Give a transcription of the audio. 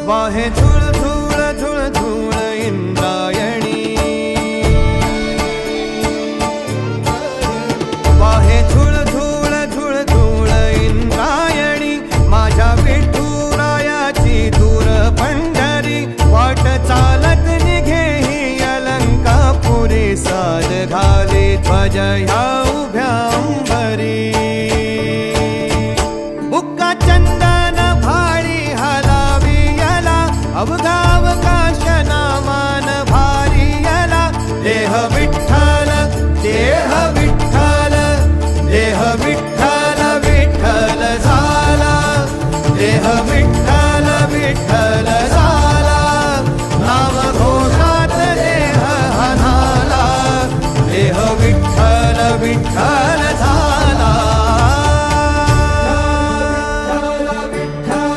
वाहे झुळ झुळ झुळ झुळ इंद्रायणी, वाहे झुळ झुळ झुळ झुळ इंद्रायणी, माझ्या विठुरायाची दूर पंढरी, वाट चालत निघे ही अलंकापुरी, साज घाली ध्वज ह्या उभ्या अंबरी, बुक्का चंदन भाळी हलावी याला, अवघावकाश नामान भारी याला, देह विठ्ठल देह विठ्ठल देह विठ्ठल विठ्ठल झाला, देह विठ्ठल विठ्ठल